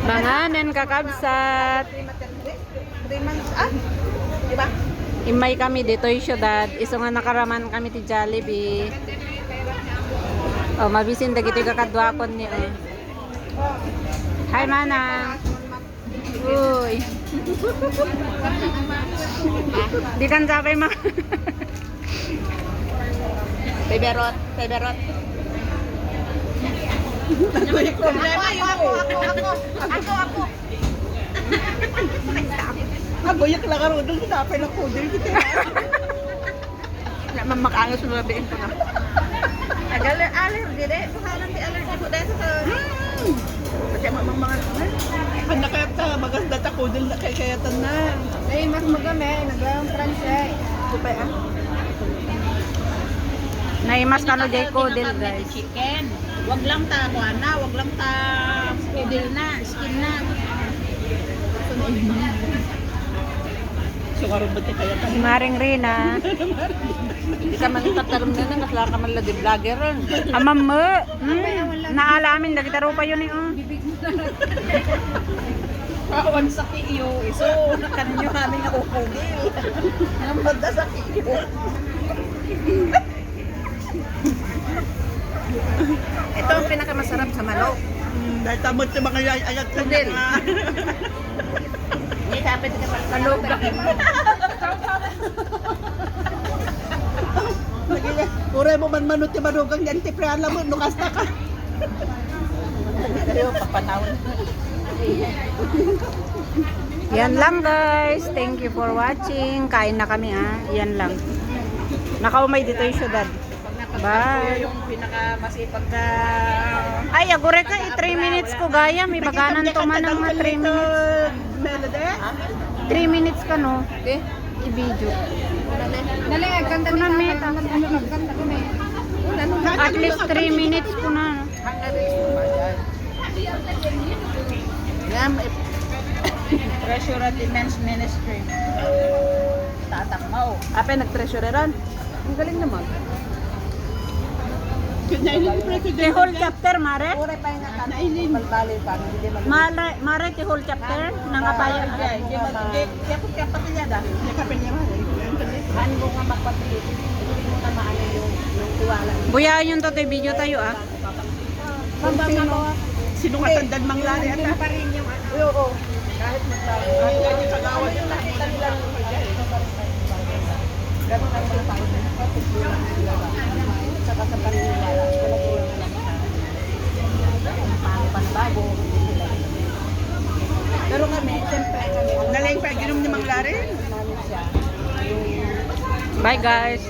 Manganan kakabsat. 3 months, diba? Imay kami dito yung syudad. Iso nga nakaraman kami ti Jollibee. Oh, mabisin dagito yung kakadwakon niyo. Hi, Manang. Uy. Di kan sabay ma. Peberot. Problema yun. Ako. Agoyak lang karo doon, sinapay na kudil kita. Naman makaangas mo labiin ko na. Allergy de. Pahalan di allergy po dahil sa... Kasi mga anak kaya ta, maganda ta kudil na kayatan na. Ay, mas magame, nagawang transay. Kupay Naimas ka no jay kodil, guys. Chicken. Wag lang ta kuana, wag lang ta kudil na, skin na. So karon ba kaya ta? Maring Rina. Di ka man tatarom na nang kasla ka man la di vlogger ron. Amam mo. Naalamin dagita ro pa yun eh. Kawan sa kiyo, iso kanyo aming nakukugil. Ang banda sa kiyo. Ito ang pinakamasarap sa manok. Dahil tamot sa mga ayat sa din. Hindi kapit ka pa. Manok na. Ure mo man manot yung manugang yan, tipriala mo, nukasta ka. Ayaw, papanawin. Yan lang, guys. Thank you for watching. Kain na kami, Yan lang. Nakaumay dito yung syudad. Bye. Yung pinakamasipag na... Ay, agure ka. 3 minutes ko gaya. May baganan to man ng 3 minutes. Melody? 3 minutes ka, no? Okay. I-video. Dali, ganda Kunan may at least 3 minutes ko na. Yan, treasure at the men's ministry. Tatakmaw. Ape, nag-treasure ron. Ang galing naman. The whole chapter, Mare? Ure pa yung natin. Malbali pa. Mare, the whole chapter? Nangapaya. Kaya po kaya pati niya da. Kaya kapin niya man. Ano mo nga magpatuloy? Hindi mo na maano yung tiwala. Buyain yung totoy video tayo, Sinungatandan manglari ata. Pa rin yung ano. Oo. Kahit maglari. Kahit yung kagawad yung nakita nila. Ganun ang mga tao. Saka sa paniniwala. Panabago. Pero kami, siyempre kami. Naling pa, ginom ni manglari. Bye, guys.